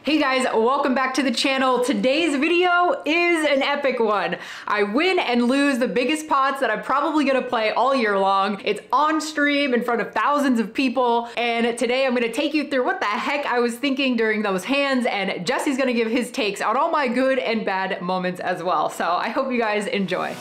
Hey guys, welcome back to the channel. Today's video is an epic one. I win and lose the biggest pots that I'm probably gonna play all year long. It's on stream in front of thousands of people, and today I'm gonna take you through what the heck I was thinking during those hands, and Jesse's gonna give his takes on all my good and bad moments as well. So I hope you guys enjoy.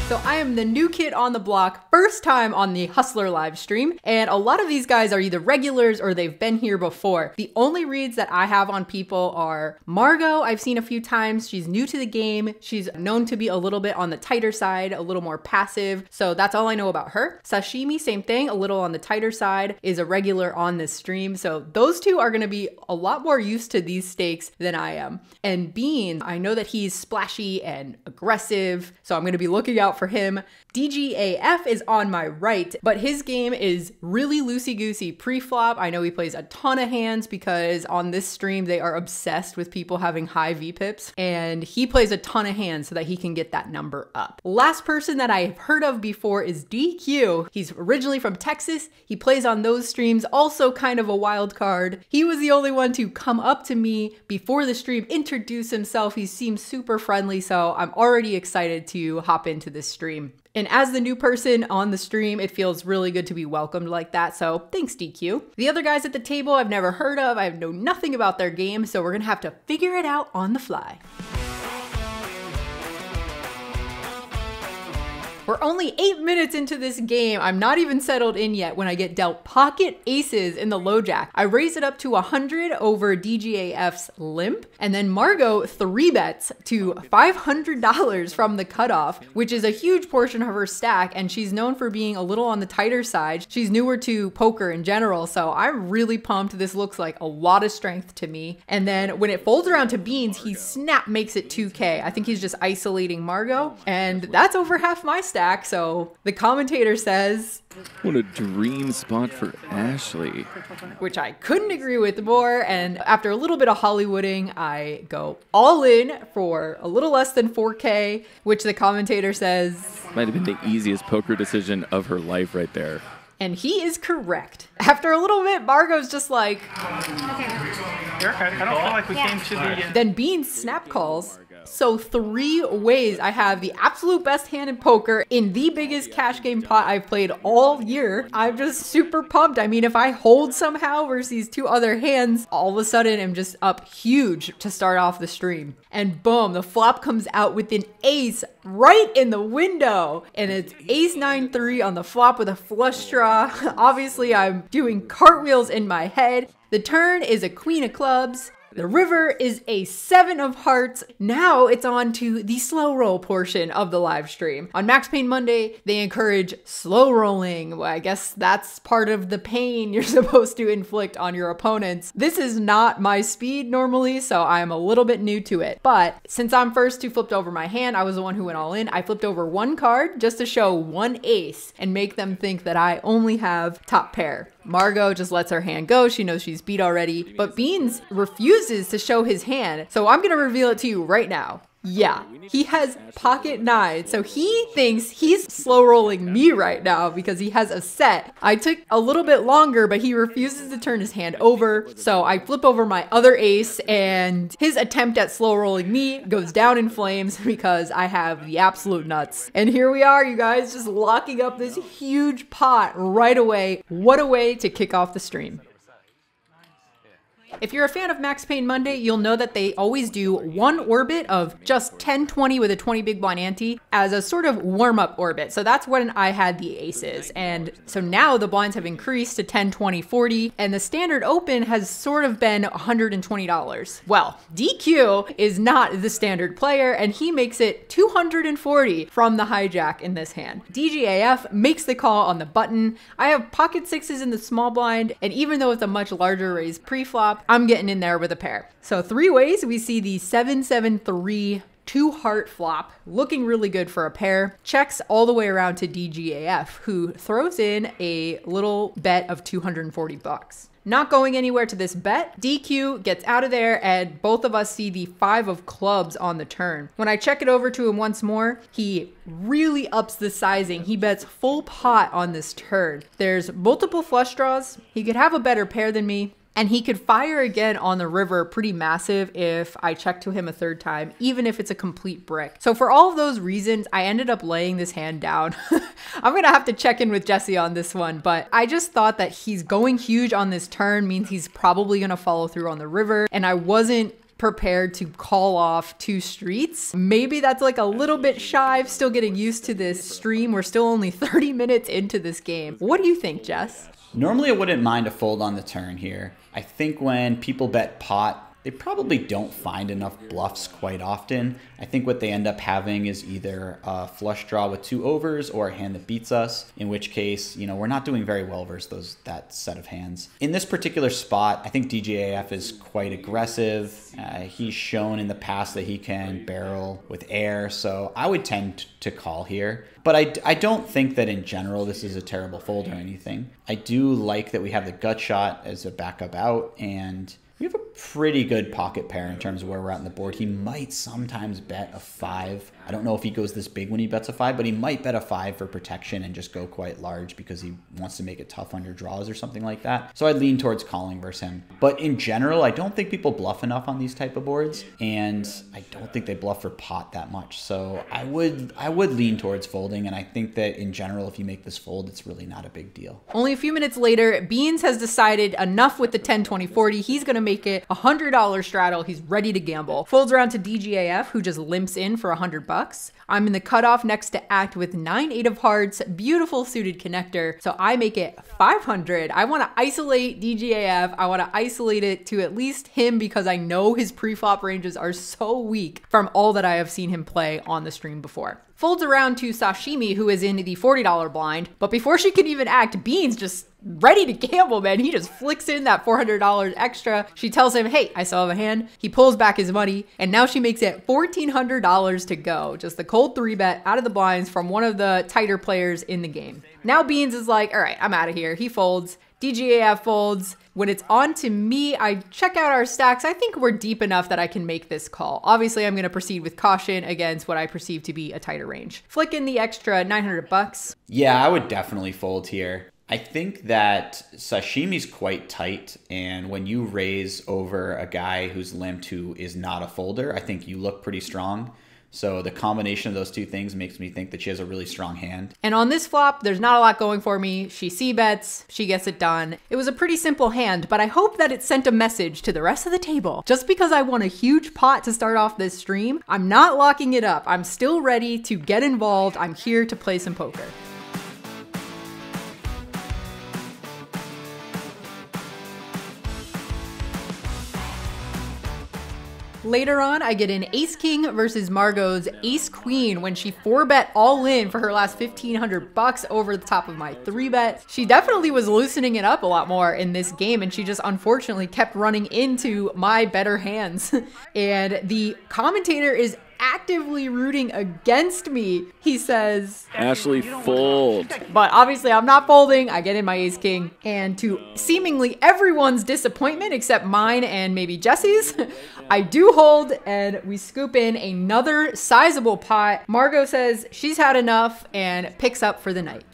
So I am the new kid on the block, first time on the Hustler live stream, and a lot of these guys are either regulars or they've been here before. The only reads that I have on people are Margot, I've seen a few times. She's new to the game. She's known to be a little bit on the tighter side, a little more passive. So that's all I know about her. Sashimi, same thing, a little on the tighter side, is a regular on this stream. So those two are gonna be a lot more used to these stakes than I am. And Beans, I know that he's splashy and aggressive, so I'm gonna be looking out for him. DGAF is on my right, but his game is really loosey-goosey pre-flop. I know he plays a ton of hands because on this stream they are obsessed with people having high VPIPs, and he plays a ton of hands so that he can get that number up. Last person that I've heard of before is DQ. He's originally from Texas. He plays on those streams, also kind of a wild card. He was the only one to come up to me before the stream, introduce himself. He seems super friendly, so I'm already excited to hop into this stream. And as the new person on the stream, it feels really good to be welcomed like that, so thanks DQ. The other guys at the table I've never heard of. I know nothing about their game, so we're gonna have to figure it out on the fly. We're only 8 minutes into this game. I'm not even settled in yet when I get dealt pocket aces in the low jack. I raise it up to 100 over DGAF's limp, and then Margot 3-bets to $500 from the cutoff, which is a huge portion of her stack, and she's known for being a little on the tighter side. She's newer to poker in general, so I'm really pumped. This looks like a lot of strength to me. And then when it folds around to Beans, he snap makes it 2K. I think he's just isolating Margot, and that's over half my stack. So the commentator says, "What a dream spot for Ashley," which I couldn't agree with more. And after a little bit of Hollywooding, I go all in for a little less than 4K, which the commentator says might have been the easiest poker decision of her life right there. And he is correct. After a little bit, Margot's just like, You're okay. I don't feel like we came to the... Then Beans snap calls. So 3 ways I have the absolute best hand in poker in the biggest cash game pot I've played all year. I'm just super pumped. I mean, if I hold somehow versus these 2 other hands, all of a sudden I'm just up huge to start off the stream. And boom, the flop comes out with an ace right in the window. And it's ace 9-3 on the flop with a flush draw. Obviously, I'm doing cartwheels in my head. The turn is a queen of clubs. The river is a 7 of hearts. Now it's on to the slow roll portion of the live stream. On Max Pain Monday, they encourage slow rolling. Well, I guess that's part of the pain you're supposed to inflict on your opponents. This is not my speed normally, so I'm a little bit new to it. But since I'm first who flipped over my hand, I was the one who went all in. I flipped over 1 card just to show 1 ace and make them think that I only have top pair. Margot just lets her hand go. She knows she's beat already, but Beans refuses to show his hand. So I'm gonna reveal it to you right now. Yeah, he has pocket 9, so he thinks he's slow rolling me right now because he has a set. I took a little bit longer, but he refuses to turn his hand over, so I flip over my other ace, and his attempt at slow rolling me goes down in flames because I have the absolute nuts. And here we are, you guys, just locking up this huge pot right away. What a way to kick off the stream. If you're a fan of Max Pain Monday, you'll know that they always do 1 orbit of just 10-20 with a 20 big blind ante as a sort of warm-up orbit. So that's when I had the aces. And so now the blinds have increased to 10, 20, 40, and the standard open has sort of been $120. Well, DQ is not the standard player, and he makes it 240 from the hijack in this hand. DGAF makes the call on the button. I have pocket 6s in the small blind, and even though it's a much larger raise pre-flop, I'm getting in there with a pair. So 3 ways we see the 7-7-3 2 heart flop, looking really good for a pair, checks all the way around to DGAF, who throws in a little bet of 240 bucks. Not going anywhere to this bet, DQ gets out of there and both of us see the 5 of clubs on the turn. When I check it over to him once more, he really ups the sizing. He bets full pot on this turn. There's multiple flush draws. He could have a better pair than me. And he could fire again on the river pretty massive if I check to him a 3rd time, even if it's a complete brick. So for all of those reasons, I ended up laying this hand down. I'm gonna have to check in with Jesse on this one, but I just thought that he's going huge on this turn means he's probably gonna follow through on the river, and I wasn't prepared to call off 2 streets. Maybe that's like a little bit shy. I'm still getting used to this stream. We're still only 30 minutes into this game. What do you think, Jess? Normally I wouldn't mind a fold on the turn here. I think when people bet pot, they probably don't find enough bluffs quite often. I think what they end up having is either a flush draw with 2 overs or a hand that beats us, in which case, you know, we're not doing very well versus that set of hands. In this particular spot, I think DGAF is quite aggressive. He's shown in the past that he can barrel with air, so I would tend to call here. But I don't think that in general this is a terrible fold or anything. I do like that we have the gut shot as a backup out, and we have a pretty good pocket pair in terms of where we're at on the board. He might sometimes bet a 5. I don't know if he goes this big when he bets a 5, but he might bet a 5 for protection and just go quite large because he wants to make it tough on your draws or something like that. So I'd lean towards calling versus him. But in general, I don't think people bluff enough on these type of boards, and I don't think they bluff for pot that much. So I would lean towards folding, and I think that in general, if you make this fold, it's really not a big deal. Only a few minutes later, Beans has decided enough with the 10, 20, 40. He's going to make it a $100 straddle. He's ready to gamble. Folds around to DGAF, who just limps in for $100. I'm in the cutoff next to act with 9, 8 of hearts, beautiful suited connector. So I make it 500. I want to isolate DGAF. I want to isolate it to at least him because I know his pre-flop ranges are so weak from all that I have seen him play on the stream before. Folds around to Sashimi, who is in the $40 blind, but before she can even act, Beans just ready to gamble, man. He just flicks in that $400 extra. She tells him, hey, I still have a hand. He pulls back his money, and now she makes it $1,400 to go. Just the cold 3-bet out of the blinds from one of the tighter players in the game. Now Beans is like, all right, I'm out of here. He folds. DGAF folds. When it's on to me, I check out our stacks. I think we're deep enough that I can make this call. Obviously, I'm going to proceed with caution against what I perceive to be a tighter range. Flick in the extra $900. Yeah, I would definitely fold here. I think that Sashimi's quite tight, and when you raise over a guy who's limped who is not a folder, I think you look pretty strong. So the combination of those two things makes me think that she has a really strong hand. And on this flop, there's not a lot going for me. She c-bets, she gets it done. It was a pretty simple hand, but I hope that it sent a message to the rest of the table. Just because I won a huge pot to start off this stream, I'm not locking it up. I'm still ready to get involved. I'm here to play some poker. Later on, I get an ace-king versus Margot's ace-queen when she 4-bet all in for her last $1,500 over the top of my 3-bet. She definitely was loosening it up a lot more in this game, and she just unfortunately kept running into my better hands. And the commentator is actively rooting against me. He says, Ashley, fold. But obviously I'm not folding. I get in my ace king, and to seemingly everyone's disappointment except mine and maybe Jesse's, I do hold, and we scoop in another sizable pot. Margot says she's had enough and picks up for the night.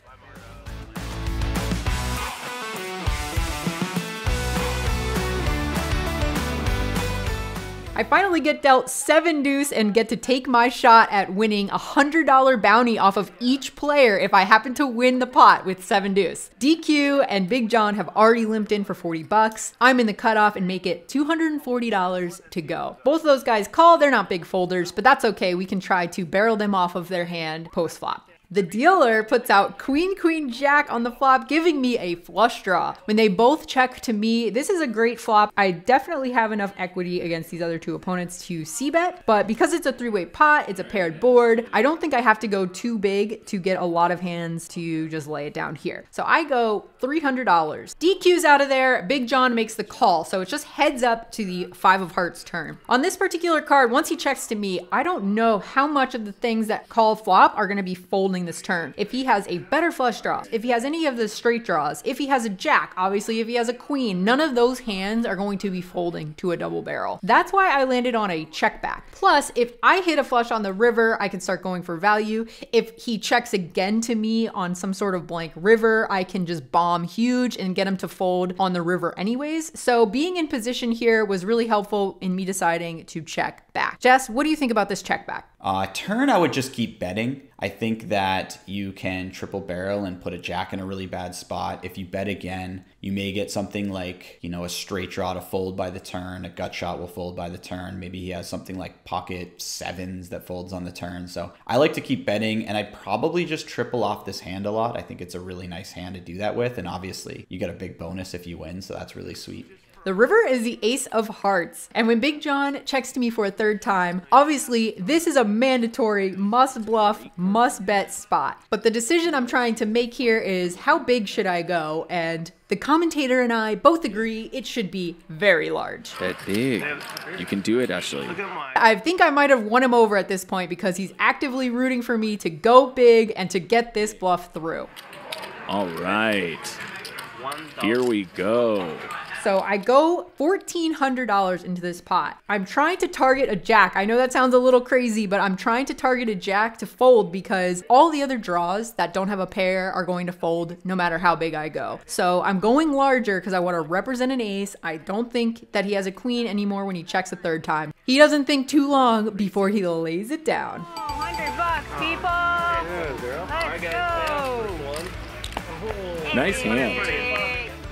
I finally get dealt 7 deuce and get to take my shot at winning a $100 bounty off of each player if I happen to win the pot with 7 deuce. DQ and Big John have already limped in for $40. I'm in the cutoff and make it $240 to go. Both of those guys call. They're not big folders, but that's okay. We can try to barrel them off of their hand post flop. The dealer puts out queen, queen, jack on the flop, giving me a flush draw. When they both check to me, this is a great flop. I definitely have enough equity against these other two opponents to c-bet, but because it's a three-way pot, it's a paired board, I don't think I have to go too big to get a lot of hands to just lay it down here. So I go $300. DQ's out of there, Big John makes the call, so it's just heads up to the 5 of hearts turn. On this particular card, once he checks to me, I don't know how much of the things that call flop are gonna be folding this turn. If he has a better flush draw, if he has any of the straight draws, if he has a jack, obviously if he has a queen, none of those hands are going to be folding to a double barrel. That's why I landed on a check back. Plus, if I hit a flush on the river, I can start going for value. If he checks again to me on some sort of blank river, I can just bomb huge and get him to fold on the river anyways. So being in position here was really helpful in me deciding to check back. Jess, what do you think about this check back? Turn, I would just keep betting. I think that you can triple barrel and put a jack in a really bad spot. If you bet again, you may get something like, you know, a straight draw to fold by the turn, a gut shot will fold by the turn. Maybe he has something like pocket sevens that folds on the turn. So I like to keep betting, and I'd probably just triple off this hand a lot. I think it's a really nice hand to do that with. And obviously you get a big bonus if you win. So that's really sweet. The river is the ace of hearts. And when Big John checks to me for a third time, obviously this is a mandatory must bluff, must bet spot. But the decision I'm trying to make here is how big should I go? And the commentator and I both agree it should be very large. Bet big. You can do it, Ashley. I think I might have won him over at this point because he's actively rooting for me to go big and to get this bluff through. All right. Here we go. So I go $1,400 into this pot. I'm trying to target a jack. I know that sounds a little crazy, but I'm trying to target a jack to fold because all the other draws that don't have a pair are going to fold no matter how big I go. So I'm going larger because I want to represent an ace. I don't think that he has a queen anymore when he checks a third time. He doesn't think too long before he lays it down. $100, people! Let's go! Nice hand.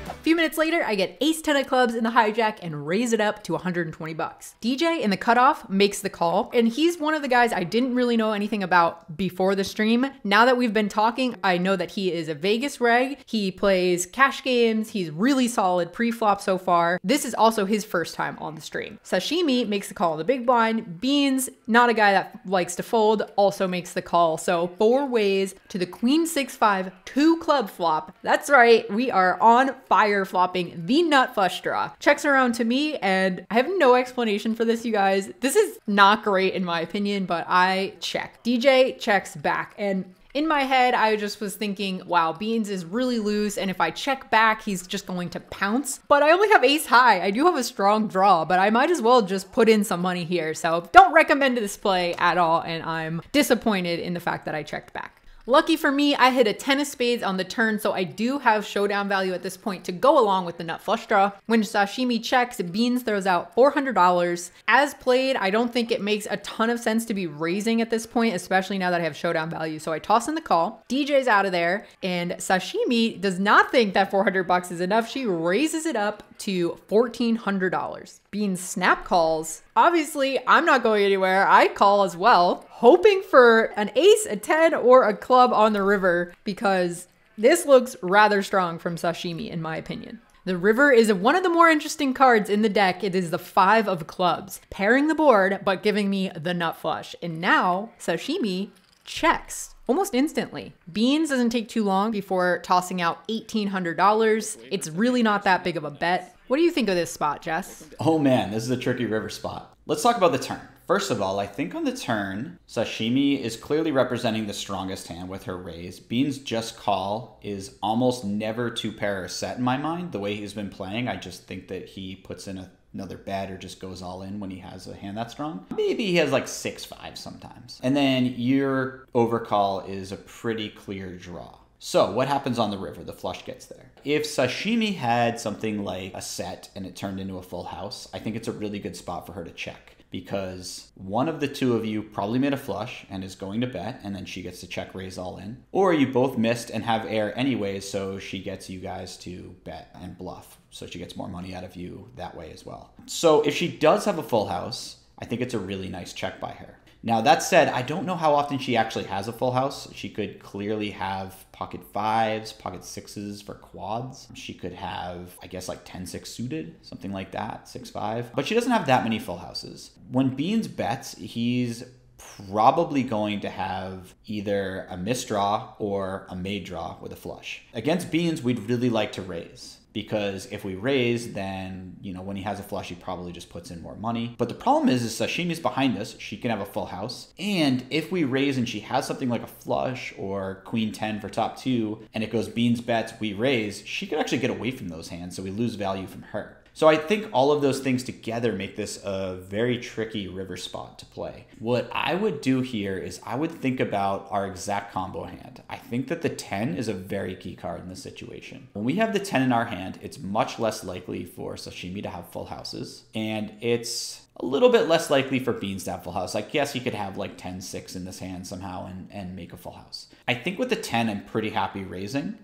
A few minutes later, I get ace 10 of clubs in the hijack and raise it up to 120 bucks. DJ in the cutoff makes the call, and he's one of the guys I didn't really know anything about before the stream. Now that we've been talking, I know that he is a Vegas reg. He plays cash games. He's really solid pre-flop so far. This is also his first time on the stream. Sashimi makes the call on the big blind. Beans, not a guy that likes to fold, also makes the call. So 4 ways to the queen 6-5 2 club flop. That's right, we are on fire flopping the nut flush draw. Checks around to me, and I have no explanation for this, you guys. This is not great in my opinion, but I check. DJ checks back, and in my head, I just was thinking, wow, Beans is really loose, and if I check back, he's just going to pounce. But I only have ace high. I do have a strong draw, but I might as well just put in some money here. So don't recommend this play at all, and I'm disappointed in the fact that I checked back. Lucky for me, I hit a 10 of spades on the turn, so I do have showdown value at this point to go along with the nut flush draw. When Sashimi checks, Beans throws out $400. As played, I don't think it makes a ton of sense to be raising at this point, especially now that I have showdown value. So I toss in the call. DJ's out of there, and Sashimi does not think that 400 bucks is enough. She raises it up to $1,400. Beans snap calls. Obviously, I'm not going anywhere. I call as well, hoping for an ace, a 10, or a club on the river because this looks rather strong from Sashimi in my opinion. The river is one of the more interesting cards in the deck. It is the 5 of clubs, pairing the board, but giving me the nut flush. And now Sashimi checks almost instantly. Beans doesn't take too long before tossing out $1,800. It's really not that big of a bet. What do you think of this spot, Jess? Oh man, this is a tricky river spot. Let's talk about the turn. First of all, I think on the turn, Sashimi is clearly representing the strongest hand with her raise. Beans' just call is almost never 2-pair or set in my mind. The way he's been playing, I just think that he puts in another bet or just goes all in when he has a hand that strong. Maybe he has like 6-5 sometimes. And then your overcall is a pretty clear draw. So what happens on the river? The flush gets there. If Sashimi had something like a set and it turned into a full house, I think it's a really good spot for her to check because one of the two of you probably made a flush and is going to bet, and then she gets to check raise all in. Or you both missed and have air anyways, so she gets you guys to bet and bluff. So she gets more money out of you that way as well. So if she does have a full house, I think it's a really nice check by her. Now, that said, I don't know how often she actually has a full house. She could clearly have pocket fives, pocket sixes for quads. She could have, I guess, like 10-6 suited, something like that, 6-5. But she doesn't have that many full houses. When Beans bets, he's probably going to have either a misdraw or a made draw with a flush. Against Beans, we'd really like to raise. Because if we raise, then, you know, when he has a flush, he probably just puts in more money. But the problem is Sashimi's behind us. She can have a full house. And if we raise and she has something like a flush or queen 10 for top 2, and it goes Beans bets, we raise, she could actually get away from those hands, so we lose value from her. So I think all of those things together make this a very tricky river spot to play. What I would do here is I would think about our exact combo hand. I think that the 10 is a very key card in this situation. When we have the 10 in our hand, it's much less likely for Sashimi to have full houses, and it's a little bit less likely for Beans to have full house. Like, yes, he could have like 10-6 in this hand somehow and make a full house. I think with the 10, I'm pretty happy raising.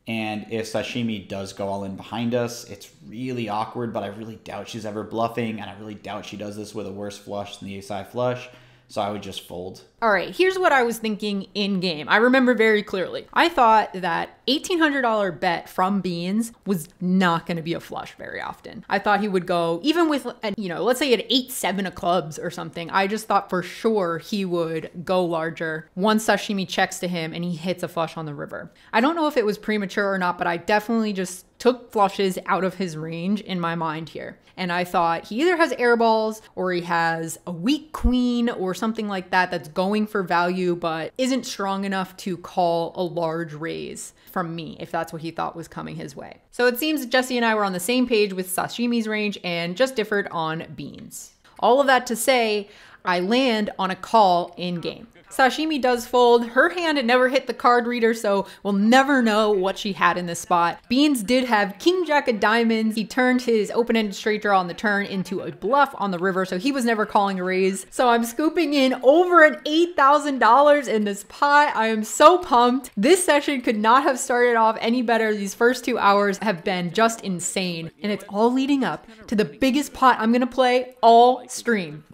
And if Sashimi does go all in behind us, it's really awkward, but I really doubt she's ever bluffing, and I really doubt she does this with a worse flush than the ace-high flush. So I would just fold. All right, here's what I was thinking in game. I remember very clearly. I thought that $1,800 bet from Beans was not going to be a flush very often. I thought he would go, even with, you know, let's say at 8-7 of clubs or something. I just thought for sure he would go larger once Sashimi checks to him and he hits a flush on the river. I don't know if it was premature or not, but I definitely just took flushes out of his range in my mind here. And I thought he either has air balls or he has a weak queen or something like that that's going for value but isn't strong enough to call a large raise from me if that's what he thought was coming his way. So it seems Jesse and I were on the same page with Sashimi's range and just differed on Beans. All of that to say, I land on a call in game. Sashimi does fold. Her hand had never hit the card reader, so we'll never know what she had in this spot. Beans did have King Jack of diamonds. He turned his open-ended straight draw on the turn into a bluff on the river, so he was never calling a raise. So I'm scooping in over an $8,000 in this pot. I am so pumped. This session could not have started off any better. These first 2 hours have been just insane, and it's all leading up to the biggest pot I'm gonna play all stream.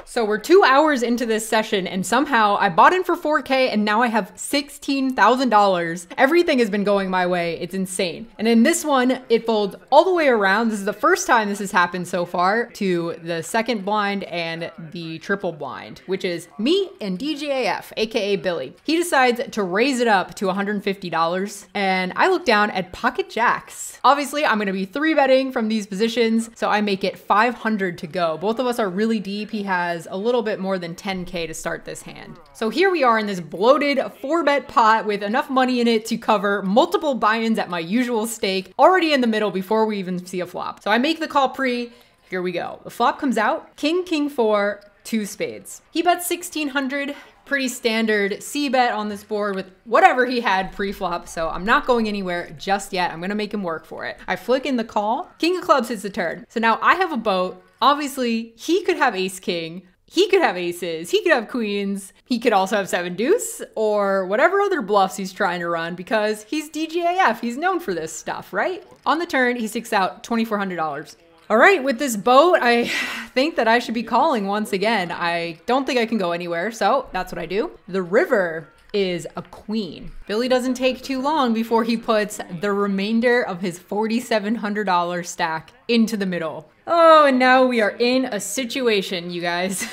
So we're 2 hours into this session and somehow I bought in for 4K and now I have $16,000. Everything has been going my way. It's insane. And in this one, it folds all the way around. This is the first time this has happened so far to the second blind and the triple blind, which is me and DJAF, aka Billy. He decides to raise it up to $150 and I look down at pocket jacks. Obviously, I'm gonna be 3-betting from these positions, so I make it 500 to go. Both of us are really deep. He has a little bit more than 10K to start this hand. So here we are in this bloated 4-bet pot with enough money in it to cover multiple buy-ins at my usual stake, already in the middle before we even see a flop. So I make the call pre, here we go. The flop comes out, king, king 4, 2 spades. He bets 1,600, pretty standard C-bet on this board with whatever he had pre-flop, so I'm not going anywhere just yet. I'm gonna make him work for it. I flick in the call, king of clubs hits the turn. So now I have a boat. Obviously, he could have ace king, he could have aces, he could have queens, he could also have 7 deuce, or whatever other bluffs he's trying to run because he's DJAF, he's known for this stuff, right? On the turn, he sticks out $2,400. All right, with this boat, I think that I should be calling once again. I don't think I can go anywhere, so that's what I do. The river is a queen. Billy doesn't take too long before he puts the remainder of his $4,700 stack into the middle. Oh, and now we are in a situation, you guys.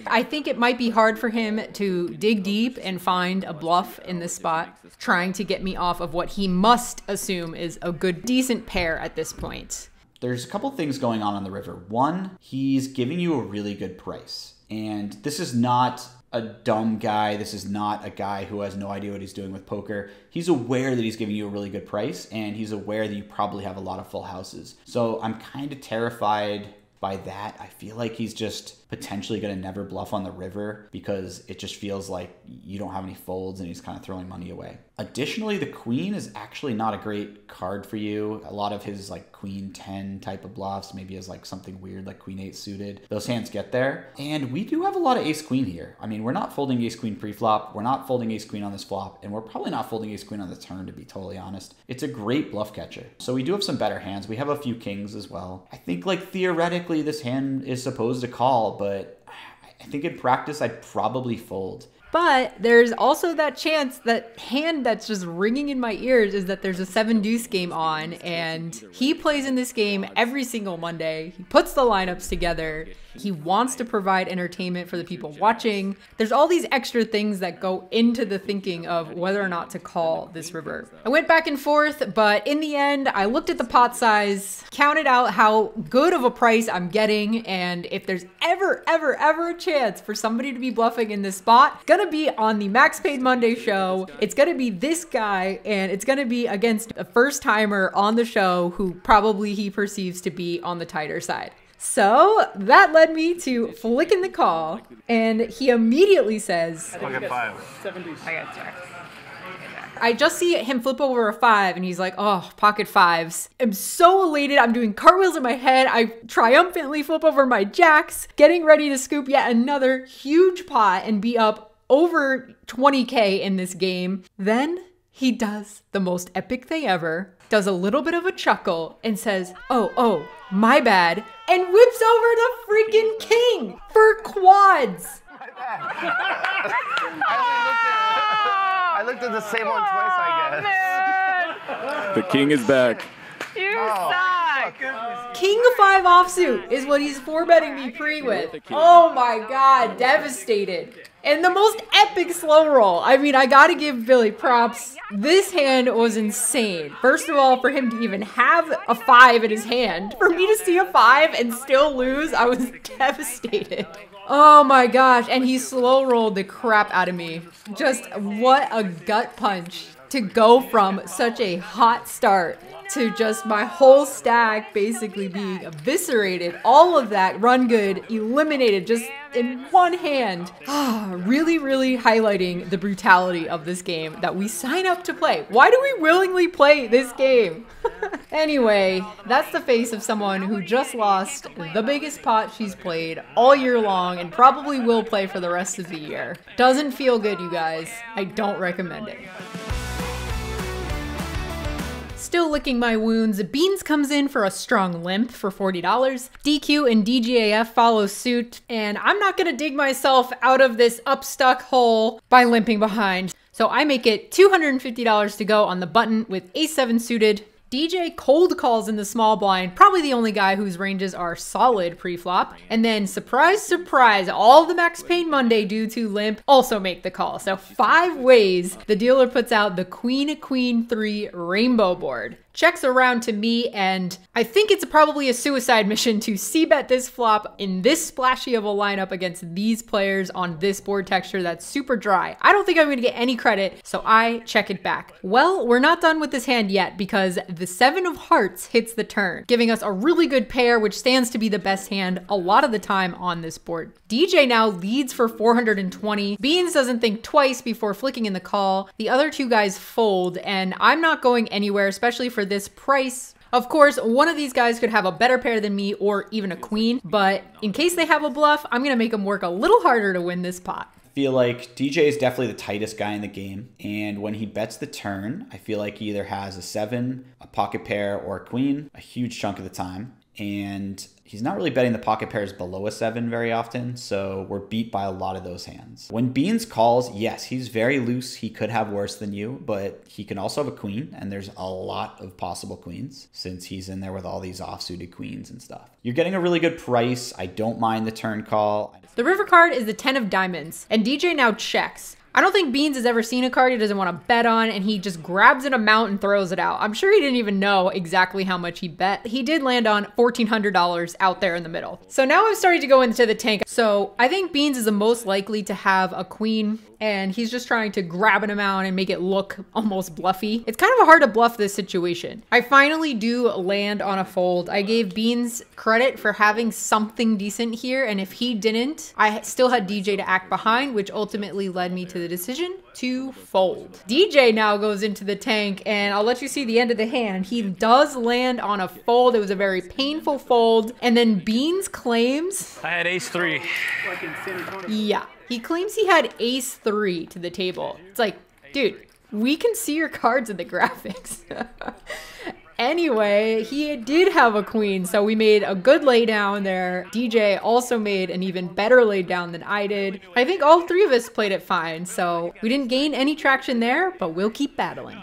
I think it might be hard for him to dig deep and find a bluff in this spot, trying to get me off of what he must assume is a good, decent pair at this point. There's a couple things going on the river. One, he's giving you a really good price. And this is not a dumb guy. This is not a guy who has no idea what he's doing with poker. He's aware that he's giving you a really good price, and he's aware that you probably have a lot of full houses. So I'm kind of terrified by that. I feel like he's just potentially going to never bluff on the river because it just feels like you don't have any folds and he's kind of throwing money away. Additionally, the queen is actually not a great card for you. A lot of his like queen 10 type of bluffs, maybe has like something weird like queen 8 suited. Those hands get there. And we do have a lot of ace queen here. I mean, we're not folding ace queen pre-flop. We're not folding ace queen on this flop. And we're probably not folding ace queen on the turn, to be totally honest. It's a great bluff catcher. So we do have some better hands. We have a few kings as well. I think like theoretically this hand is supposed to call, but I think in practice I'd probably fold. But there's also that chance, that hand that's just ringing in my ears is that there's a 7 deuce game on, and he plays in this game every single Monday. He puts the lineups together. He wants to provide entertainment for the people watching. There's all these extra things that go into the thinking of whether or not to call this river. I went back and forth, but in the end, I looked at the pot size, counted out how good of a price I'm getting, and if there's ever a chance for somebody to be bluffing in this spot, it's gonna be on the Max Paid Monday show. It's gonna be this guy, and it's gonna be against a first timer on the show who probably he perceives to be on the tighter side. So that led me to flicking the call, and he immediately says, Pocket 5. I got check. I just see him flip over a 5 and he's like, oh, pocket 5s. I'm so elated. I'm doing cartwheels in my head. I triumphantly flip over my jacks, getting ready to scoop yet another huge pot and be up over 20K in this game. Then he does the most epic thing ever, does a little bit of a chuckle and says, oh, my bad, and whips over the freaking king for quads. I looked at the same one twice, I guess. The king is back. You suck. King 5 offsuit is what he's 4-betting me pre with. Oh my god, devastated. And the most epic slow roll. I mean, I gotta give Billy props. This hand was insane. First of all, for him to even have a 5 in his hand, for me to see a 5 and still lose, I was devastated. Oh my gosh, and he slow rolled the crap out of me. Just what a gut punch to go from such a hot start to just my whole stack basically being eviscerated. All of that run good eliminated just in one hand. Really highlighting the brutality of this game that we sign up to play. Why do we willingly play this game? Anyway, that's the face of someone who just lost the biggest pot she's played all year long and probably will play for the rest of the year. Doesn't feel good, you guys. I don't recommend it. Still licking my wounds, Beans comes in for a strong limp for $40. DQ and DGAF follow suit, and I'm not gonna dig myself out of this upstuck hole by limping behind. So I make it $250 to go on the button with Ace-7 suited. DJ cold calls in the small blind, probably the only guy whose ranges are solid pre-flop. And then surprise, surprise, all the Max Paid Monday due to limp also make the call. So 5 ways the dealer puts out the Queen 3 rainbow board. Checks around to me, and I think it's probably a suicide mission to c-bet this flop in this splashy of a lineup against these players on this board texture that's super dry. I don't think I'm gonna get any credit, so I check it back. Well, we're not done with this hand yet because the 7 of hearts hits the turn, giving us a really good pair, which stands to be the best hand a lot of the time on this board. DJ now leads for 420. Beans doesn't think twice before flicking in the call. The other 2 guys fold, and I'm not going anywhere, especially for this price. Of course, one of these guys could have a better pair than me or even a queen, but in case they have a bluff, I'm gonna make them work a little harder to win this pot. I feel like DJ is definitely the tightest guy in the game, and when he bets the turn, I feel like he either has a 7, a pocket pair, or a queen a huge chunk of the time, and he's not really betting the pocket pairs below a 7 very often, so we're beat by a lot of those hands. When Beans calls, yes, he's very loose. He could have worse than you, but he can also have a queen, and there's a lot of possible queens since he's in there with all these offsuited queens and stuff. You're getting a really good price. I don't mind the turn call. The river card is the 10 of diamonds, and DJ now checks. I don't think Beans has ever seen a card he doesn't want to bet on, and he just grabs an amount and throws it out. I'm sure he didn't even know exactly how much he bet. He did land on $1,400 out there in the middle. So now I'm starting to go into the tank. So I think Beans is the most likely to have a queen, and he's just trying to grab an amount and make it look almost bluffy. It's kind of hard to bluff this situation. I finally do land on a fold. I gave Beans credit for having something decent here, and if he didn't, I still had DJ to act behind, which ultimately led me to the decision to fold. DJ now goes into the tank, and I'll let you see the end of the hand. He does land on a fold. It was a very painful fold, and then Beans claims... I had Ace-3. Yeah. He claims he had Ace-3 to the table. It's like, dude, we can see your cards in the graphics. Anyway, he did have a queen, so we made a good lay down there. DJ also made an even better lay down than I did. I think all three of us played it fine, so we didn't gain any traction there, but we'll keep battling.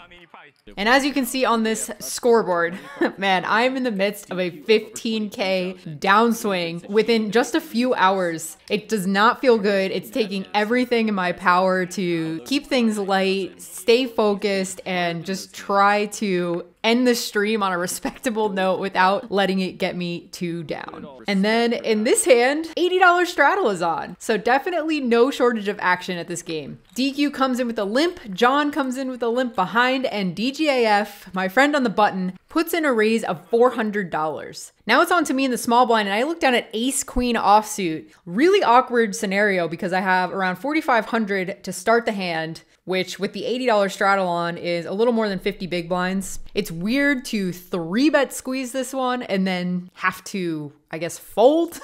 And as you can see on this scoreboard, man, I'm in the midst of a 15K downswing within just a few hours. It does not feel good. It's taking everything in my power to keep things light, stay focused, and just try to end the stream on a respectable note without letting it get me too down. And then in this hand, $80 straddle is on. So definitely no shortage of action at this game. DQ comes in with a limp, John comes in with a limp behind, and DGAF, my friend on the button, puts in a raise of $400. Now it's on to me in the small blind, and I look down at ace queen offsuit. Really awkward scenario because I have around 4,500 to start the hand, which with the $80 straddle on is a little more than 50 big blinds. It's weird to 3-bet squeeze this one and then have to, I guess, fold.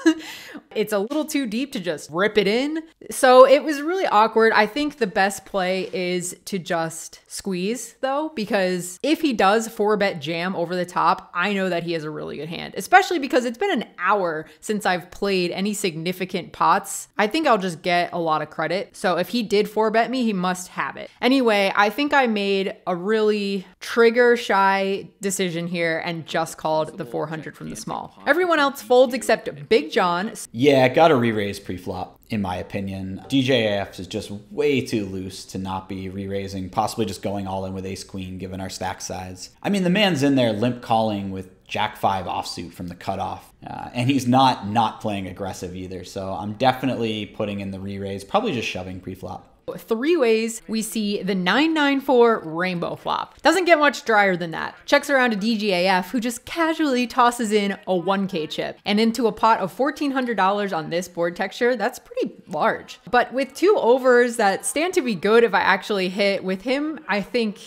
It's a little too deep to just rip it in. So it was really awkward. I think the best play is to just squeeze though, because if he does 4-bet jam over the top, I know that he has a really good hand, especially because it's been an hour since I've played any significant pots. I think I'll just get a lot of credit. So if he did 4-bet me, he must have it. Anyway, I think I made a really trigger shy decision here and just called the 400 from the small. Everyone else folds except Big John. Yeah, gotta re-raise pre-flop, in my opinion. DJAF is just way too loose to not be re-raising, possibly just going all in with ace-queen given our stack size. I mean, the man's in there limp calling with Jack-5 offsuit from the cutoff, and he's not playing aggressive either, so I'm definitely putting in the re-raise, probably just shoving pre-flop. 3 ways we see the 994 rainbow flop. Doesn't get much drier than that. Checks around to DGAF, who just casually tosses in a 1K chip. And into a pot of $1,400 on this board texture, that's pretty large. But with 2 overs that stand to be good if I actually hit, with him, I think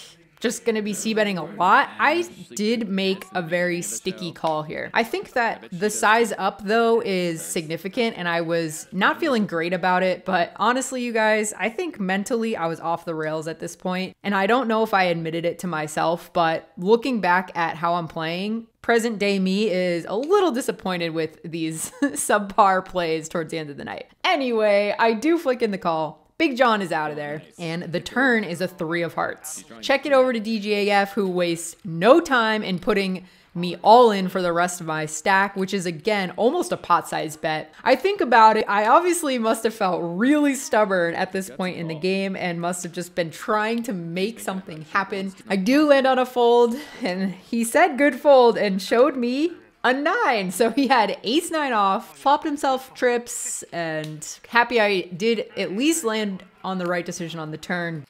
just gonna be c-betting a lot. I did make a very sticky call here. I think that the size up though is significant and I was not feeling great about it, but honestly you guys, I think mentally I was off the rails at this point, and I don't know if I admitted it to myself, but looking back at how I'm playing, present day me is a little disappointed with these subpar plays towards the end of the night. Anyway, I do flick in the call. Big John is out of there, and the turn is a 3 of hearts. Check it over to DGAF, who wastes no time in putting me all in for the rest of my stack, which is again almost a pot-sized bet. I think about it, I obviously must have felt really stubborn at this point in the game and must have just been trying to make something happen. I do land on a fold, and he said good fold and showed me a 9. So he had ace-9 off, flopped himself trips, and happy I did at least land on the right decision on the turn.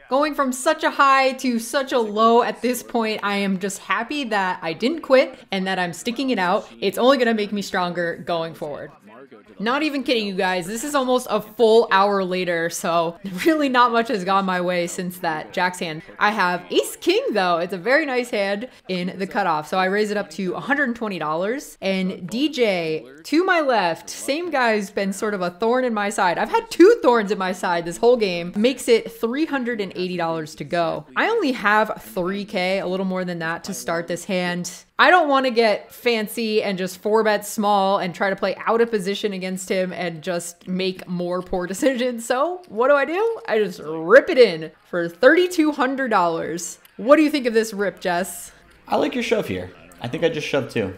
Going from such a high to such a low at this point, I am just happy that I didn't quit and that I'm sticking it out. It's only gonna make me stronger going forward. Not even kidding you guys, this is almost a full hour later, so really not much has gone my way since that Jack's hand. I have ace king though, it's a very nice hand in the cutoff, so I raise it up to $120. And DJ, to my left, same guy's been sort of a thorn in my side. I've had 2 thorns in my side this whole game, makes it $380 to go. I only have 3K, a little more than that, to start this hand. I don't want to get fancy and just 4-bet small and try to play out of position against him and just make more poor decisions. So what do? I just rip it in for $3,200. What do you think of this rip, Jess? I like your shove here. I think I just shoved 2.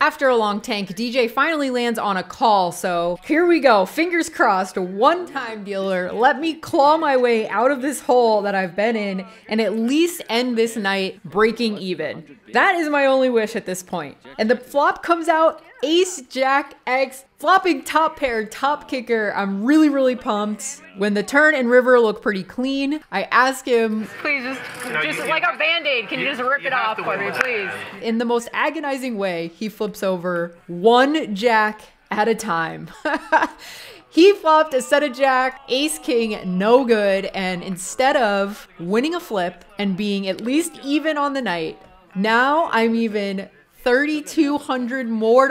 After a long tank, DJ finally lands on a call, so here we go. Fingers crossed, one-time dealer. Let me claw my way out of this hole that I've been in and at least end this night breaking even. That is my only wish at this point. And the flop comes out, ace, jack, X, flopping top pair, top kicker. I'm really pumped. When the turn and river look pretty clean, I ask him, please just like a band-aid, can you just rip it off for me, please? In the most agonizing way, he flips over 1 jack at a time. He flopped a set of jack, ace king, no good, and instead of winning a flip and being at least even on the night, now I'm even $3,200 more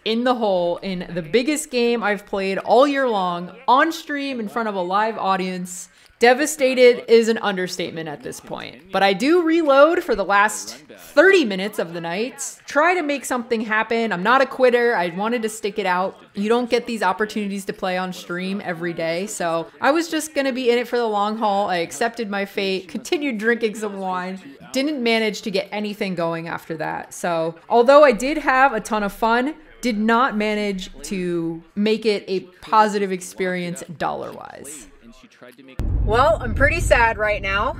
in the hole in the biggest game I've played all year long, on stream in front of a live audience. Devastated is an understatement at this point, but I do reload for the last 30 minutes of the night, try to make something happen. I'm not a quitter. I wanted to stick it out. You don't get these opportunities to play on stream every day, so I was just gonna be in it for the long haul. I accepted my fate, continued drinking some wine, didn't manage to get anything going after that. So although I did have a ton of fun, did not manage to make it a positive experience dollar-wise. Well, I'm pretty sad right now.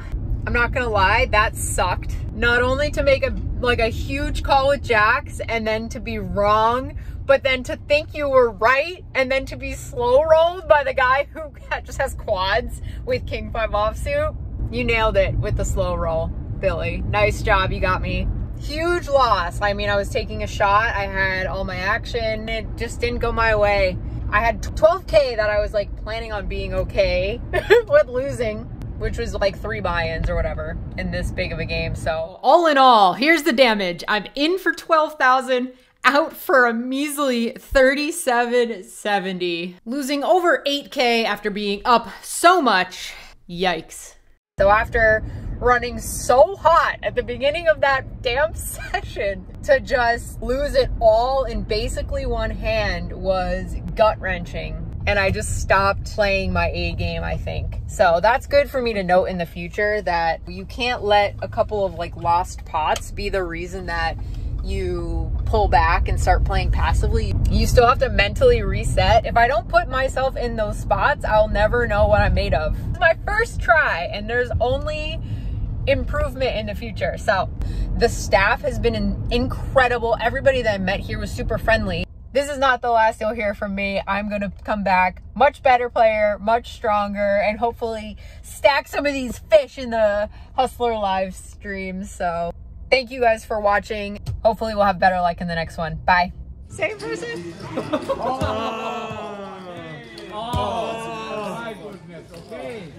I'm not gonna lie, that sucked. Not only to make a huge call with jacks and then to be wrong, but then to think you were right and then to be slow rolled by the guy who just has quads with king 5 offsuit. You nailed it with the slow roll, Billy. Nice job, you got me. Huge loss. I mean, I was taking a shot, I had all my action, it just didn't go my way. I had 12K that I was like planning on being okay with losing, which was like 3 buy-ins or whatever in this big of a game. So all in all, here's the damage. I'm in for 12,000, out for a measly 3770, losing over 8K after being up so much. Yikes. So after running so hot at the beginning of that damn session, to just lose it all in basically one hand was gut-wrenching. And I just stopped playing my A game, I think. So that's good for me to note in the future, that you can't let a couple of like lost pots be the reason that you pull back and start playing passively. You still have to mentally reset. If I don't put myself in those spots, I'll never know what I'm made of. It's my first try and there's only improvement in the future. So the staff has been incredible. Everybody that I met here was super friendly. This is not the last you'll hear from me. I'm gonna come back much better player, much stronger, and hopefully stack some of these fish in the Hustler live streams. So thank you guys for watching. Hopefully we'll have better luck in the next one. Bye. Same person? Oh, my goodness. Okay.